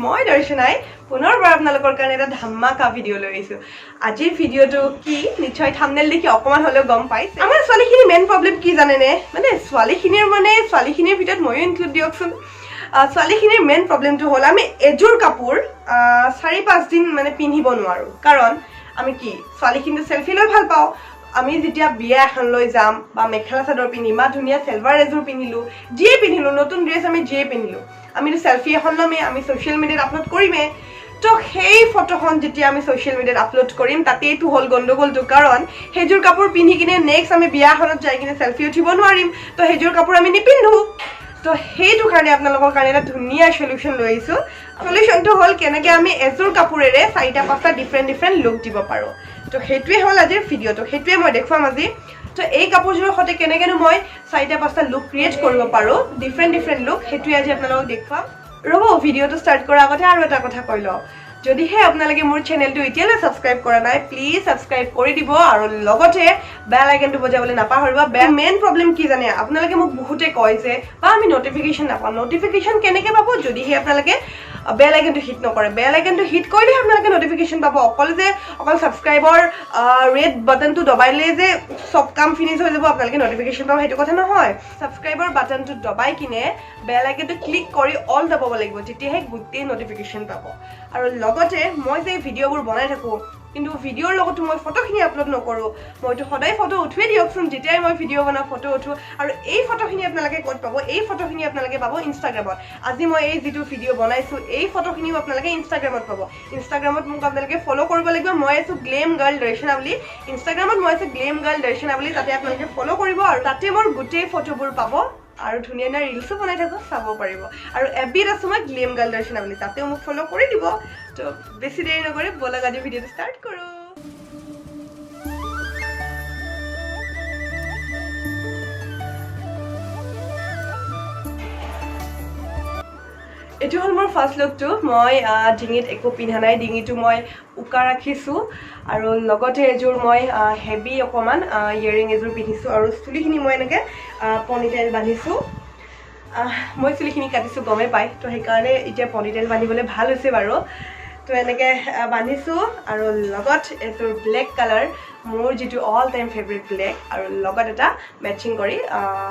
মই দৰ্শনাই পুনৰবাৰ আপোনালোকৰ কাৰণে এটা ধামাকা ভিডিঅ' লৈ আহিছোঁ আজিৰ ভিডিঅ'টো কি নিশ্চয় থাম্বনেল দেখি অকমান হ'লেও গম পাইছে আমাৰ ছোৱালীখিনিৰ মেইন প্ৰব্লেম কি জানেনে মানে ছোৱালীখিনিৰ ভিতৰত ময়ো ইনক্লুড দিয়কচোন ছোৱালীখিনিৰ মেইন প্ৰব্লেমটো হ'ল আমি এযোৰ কাপোৰ 4-5 দিন মানে পিন্ধিব নোৱাৰোঁ কাৰণ আমি কি ছোৱালীখিনিটো চেল্ফি লৈ ভাল পাওঁ আমি যেতিয়া বিয়া এখনলৈ যাম বা মেখেলা চাদৰ পিন্ধিম বা ধুনীয়া চেলৱাৰ এযোৰ পিন্ধিলোঁ যিয়ে পিন্ধিলোঁ নতুন ড্ৰেছ আমি যিয়ে পিন্ধিলোঁ আমিতো চেল্ফি এখন ল'মেই আমি ছ'চিয়েল মিডিয়াত আপলোড কৰিমেই তো সেই ফটোখন যেতিয়া আমি ছ'চিয়েল মিডিয়াত আপলোড কৰিম তাতেইতো হ'ল গণ্ডগোলটো কাৰণ সেইযোৰ কাপোৰ পিন্ধি কিনে নেক্সট আমি বিয়াখনত যাই কিনে চেল্ফি উঠিব নোৱাৰিম তো সেইযোৰ কাপোৰ আমি নিপিন্ধোঁ তো সেইটো কাৰণে আপোনালোকৰ কাৰণে এটা ধুনীয়া সলিউশ্যন লৈ আহিছোঁ সলিউশ্যনটো হ'ল কেনেকৈ আমি এযোৰ কাপোৰেৰে 4-5টা ডিফাৰেণ্ট লুক দিব পাৰোঁ তো সেইটোৱে হ'ল আজিৰ ভিডিঅ'টো সেইটোৱে মই দেখুৱাম আজি তো এই কাপোৰযোৰৰ সৈতে কেনেকৈনো মই 4-5টা লুক ক্ৰিয়েট কৰিব পাৰোঁ ডিফাৰেণ্ট লুক সেইটোৱে আজি আপোনালোকক দেখুৱাম ৰ'ব ভিডিঅ'টো ষ্টাৰ্ট কৰাৰ আগতে আৰু এটা কথা কৈ লওঁ যদিহে আপোনালোকে মোৰ চেনেলটো এতিয়ালৈ ছাবস্ক্ৰাইব কৰা নাই প্লিজ ছাবস্ক্ৰাইব কৰি দিব আৰু লগতে বেল আইকনটো বজাবলৈ নাপাহৰিব মেইন প্ৰব্লেম কি জানে আপোনালোকে মোক বহুতে কয় যে বা আমি নটিফিকেশ্যন নাপাওঁ নটিফিকেশ্যন কেনেকৈ পাব যদিহে আপোনালোকে বেল আইকনটো হিট নকৰে বেল আইকনটো হিট কৰিলে আপোনালোকে নটিফিকেশ্যন পাব অকল ছাবস্ক্ৰাইবৰ ৰেড বাটনটো দবাইলে যে চব কাম ফিনিছ হৈ যাব আপোনালোকে নটিফিকেশ্যন পাব সেইটো কথা নহয় ছাবস্ক্ৰাইবৰ বাটনটো দবাই কিনে বেল আইকনটো ক্লিক কৰি অল দবাব লাগিব তেতিয়াহে গোটেই নটিফিকেশ্যন পাব আৰু লগতে মই যে ভিডিঅ'বোৰ বনাই থাকোঁ কিন্তু ভিডিঅ'ৰ লগতো মই ফটোখিনি আপলোড নকৰোঁ মইতো সদায় ফটো উঠোৱে দিয়কচোন যেতিয়াই মই ভিডিঅ' বনাওঁ ফটো উঠোঁ আৰু এই ফটোখিনি আপোনালোকে ক'ত পাব এই ফটোখিনি আপোনালোকে পাব ইনষ্টাগ্ৰামত আজি মই এই যিটো ভিডিঅ' বনাইছোঁ এই ফটোখিনিও আপোনালোকে ইনষ্টাগ্ৰামত পাব ইনষ্টাগ্ৰামত মোক আপোনালোকে ফ'ল' কৰিব লাগিব মই আছোঁ গ্লেম গাৰ্ল দৰ্শনা বুলি ইনষ্টাগ্ৰামত মই আছোঁ গ্লেম গাৰ্ল দৰ্শনা বুলি তাতে আপোনালোকে ফ'ল' কৰিব আৰু তাতে মোৰ গোটেই ফটোবোৰ পাব আৰু ধুনীয়া ধুনীয়া ৰিলছো বনাই থাকোঁ চাব পাৰিব আৰু এফবিত আছোঁ মই গ্লেম গাৰ্ল দৰ্শনা বুলি তাতেও মোক ফ'ল' কৰি দিব তো বেছি দেৰি নকৰি ব'লক আজি ভিডিঅ'টো ষ্টাৰ্ট কৰোঁ এইটো হ'ল মোৰ ফাৰ্ষ্ট লুকটো মই ডিঙিত একো পিন্ধা নাই ডিঙিটো মই উকা ৰাখিছোঁ আৰু লগতে এযোৰ মই হেভি অকণমান ইয়েৰিং এযোৰ পিন্ধিছোঁ আৰু চুলিখিনি মই এনেকৈ পনিটেইল বান্ধিছোঁ মই চুলিখিনি কাটিছোঁ গমেই পায় তো সেইকাৰণে এতিয়া পনিটেইল বান্ধিবলৈ ভাল হৈছে বাৰু তো এনেকৈ বান্ধিছোঁ আৰু লগত এযোৰ ব্লেক কালাৰ মোৰ যিটো অল টাইম ফেভৰেট ব্লেক আৰু লগত এটা মেচিং কৰি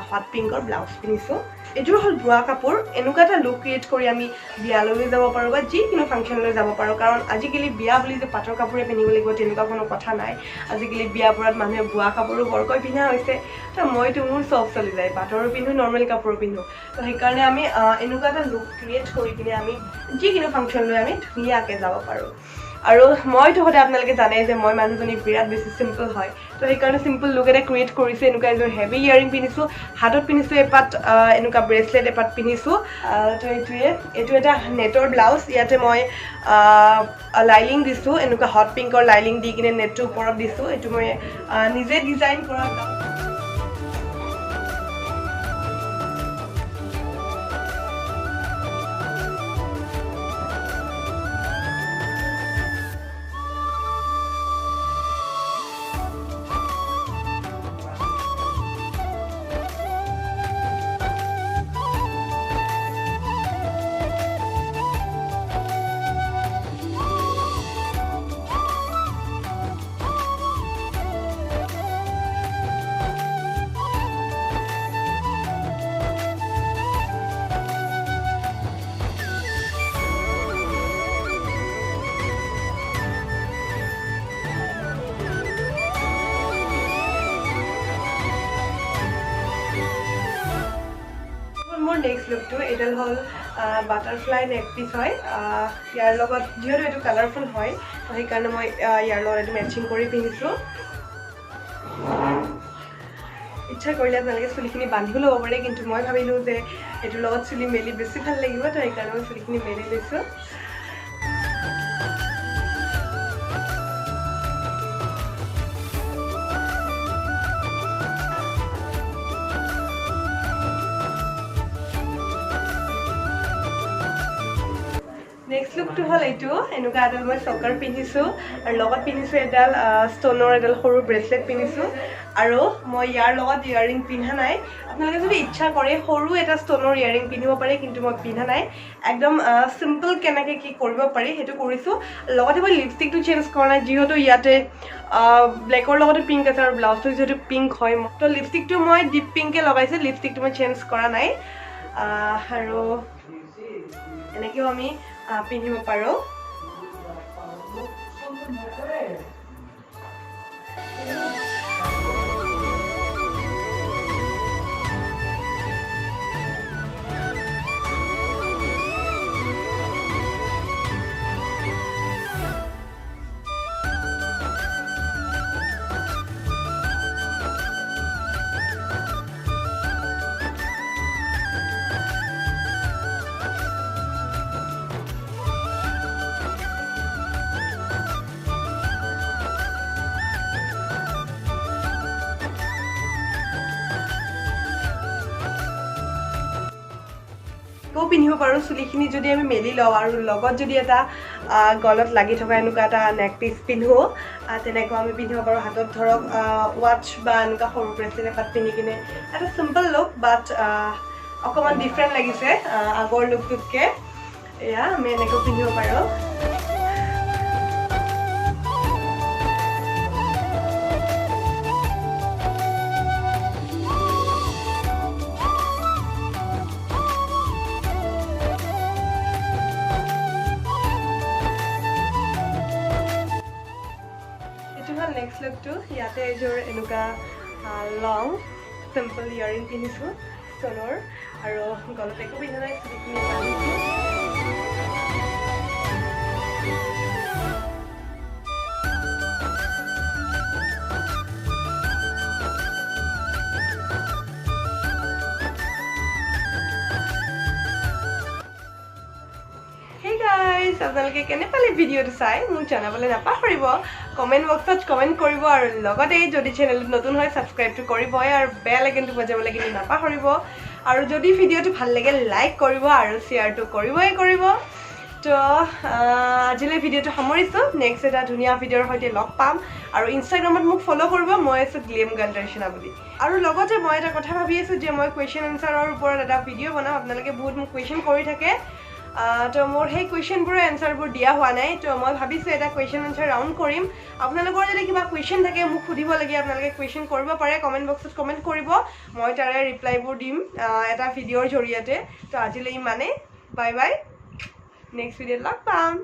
হট পিংকৰ ব্লাউজ পিন্ধিছোঁ এইযোৰ হ'ল বোৱা কাপোৰ এনেকুৱা এটা লুক ক্ৰিয়েট কৰি আমি বিয়ালৈ যাব পাৰোঁ বা যিকোনো ফাংচনলৈ যাব পাৰোঁ কাৰণ আজিকালি বিয়া বুলি যে পাটৰ কাপোৰে পিন্ধিব লাগিব তেনেকুৱা কোনো কথা নাই আজিকালি বিয়াবোৰত মানুহে বোৱা কাপোৰো বৰকৈ পিন্ধা হৈছে তো মইতো মোৰ চব চলি যায় পাটৰো পিন্ধোঁ নৰ্মেল কাপোৰো পিন্ধোঁ তো সেইকাৰণে আমি এনেকুৱা এটা লুক ক্ৰিয়েট কৰি কিনে আমি যিকোনো ফাংচনলৈ আমি ধুনীয়াকৈ যাব পাৰোঁ আৰু মইতো সদায় আপোনালোকে জানে যে মই মানুহজনী বিৰাট বেছি চিম্পল হয় তো সেইকাৰণে চিম্পল লুক এটা ক্ৰিয়েট কৰিছোঁ এনেকুৱা এযোৰ হেভি ইয়েৰিং পিন্ধিছোঁ হাতত পিন্ধিছোঁ এপাত এনেকুৱা ব্ৰেচলেট এপাত পিন্ধিছোঁ তো এইটো এটা নেটৰ ব্লাউজ ইয়াতে মই লাইলিং দিছোঁ এনেকুৱা হট পিংকৰ লাইলিং দি কিনে নেটটোৰ ওপৰত দিছোঁ এইটো মই নিজে ডিজাইন কৰা মোৰ নেক্সট লুকটো এইডাল হ'ল বাটাৰফ্লাই নেক পিচ হয় ইয়াৰ লগত যিহেতু এইটো কালাৰফুল হয় তো সেইকাৰণে মই ইয়াৰ লগত এইটো মেচিং কৰি পিন্ধিছোঁ ইচ্ছা কৰিলে আপোনালোকে চুলিখিনি বান্ধিও ল'ব পাৰে কিন্তু মই ভাবিলোঁ যে এইটোৰ লগত চুলি মেলি বেছি ভাল লাগিব তো সেইকাৰণে মই চুলিখিনি মেলি লৈছোঁ নেক্সট লুকটো হ'ল এইটো এনেকুৱা এডাল মই চকাৰ পিন্ধিছোঁ আৰু লগত পিন্ধিছোঁ এডাল ষ্টনৰ এডাল সৰু ব্ৰেচলেট পিন্ধিছোঁ আৰু মই ইয়াৰ লগত ইয়াৰিং পিন্ধা নাই আপোনালোকে যদি ইচ্ছা কৰে সৰু এটা ষ্টনৰ ইয়াৰিং পিন্ধিব পাৰে কিন্তু মই পিন্ধা নাই একদম চিম্পল কেনেকৈ কি কৰিব পাৰি সেইটো কৰিছোঁ লগতে মই লিপষ্টিকটো চেঞ্জ কৰা নাই যিহেতু ইয়াতে ব্লেকৰ লগতে পিংক আছে আৰু ব্লাউজটো যিহেতু পিংক হয় তো লিপষ্টিকটো মই ডিপ পিংকে লগাইছোঁ লিপষ্টিকটো মই চেঞ্জ কৰা নাই আৰু এনেকৈও আমি পিন্ধিব পাৰোঁ পিন্ধিব পাৰোঁ চুলিখিনি যদি আমি মেলি লওঁ আৰু লগত যদি এটা গলত লাগি থকা এনেকুৱা এটা নেক পিচ পিন্ধো তেনেকুৱা আমি পিন্ধিব পাৰোঁ হাতত ধৰক ৱাটচ বা এনেকুৱা সৰু ব্ৰেচলেট এপাত পিন্ধি কিনে এটা চিম্পল লুক বাট অকণমান ডিফাৰেণ্ট লাগিছে আগৰ লুকটোতকৈ এয়া আমি এনেকৈ পিন্ধিব পাৰোঁ নেক্সট লুকটো ইয়াতে এযোৰ এনেকুৱা লং চিম্পল ইয়াৰিং পিন্ধিছোঁ ষ্টনৰ আৰু গলত একো পিন্ধা নাই চুলিখিনি বান্ধিছোঁ আপোনালোকে কেনে পালে ভিডিঅ'টো চাই মোক জনাবলৈ নাপাহৰিব কমেণ্ট বক্সত কমেণ্ট কৰিব আৰু লগতে যদি চেনেলটো নতুন হয় ছাবস্ক্ৰাইবটো কৰিবই আৰু বেল আইকনটো বজাবলৈ কিন্তু নাপাহৰিব আৰু যদি ভিডিঅ'টো ভাল লাগে লাইক কৰিব আৰু শ্বেয়াৰটো কৰিব তো আজিলৈ ভিডিঅ'টো সামৰিছোঁ নেক্সট এটা ধুনীয়া ভিডিঅ'ৰ সৈতে লগ পাম আৰু ইনষ্টাগ্ৰামত মোক ফ'ল' কৰিব মই আছোঁ গ্লেম গাৰ্ল দৰ্শনা বুলি আৰু লগতে মই এটা কথা ভাবি আছোঁ যে মই কুৱেশ্যন এনচাৰৰ ওপৰত এটা ভিডিঅ' বনাম আপোনালোকে বহুত মোক কুৱেশ্যন কৰি থাকে তো মোৰ সেই কুৱেশ্যনবোৰৰ এনচাৰবোৰ দিয়া হোৱা নাই তো মই ভাবিছোঁ এটা কুৱেশ্যন এনচাৰ ৰাউণ্ড কৰিম আপোনালোকৰ যদি কিবা কুৱেশ্যন থাকে মোক সুধিবলগীয়া আপোনালোকে কুৱেশ্যন কৰিব পাৰে কমেণ্ট বক্সত কমেণ্ট কৰিব মই তাৰে ৰিপ্লাইবোৰ দিম এটা ভিডিঅ'ৰ জৰিয়তে তো আজিলৈ ইমানেই বাই বাই নেক্সট ভিডিঅ'ত লগ পাম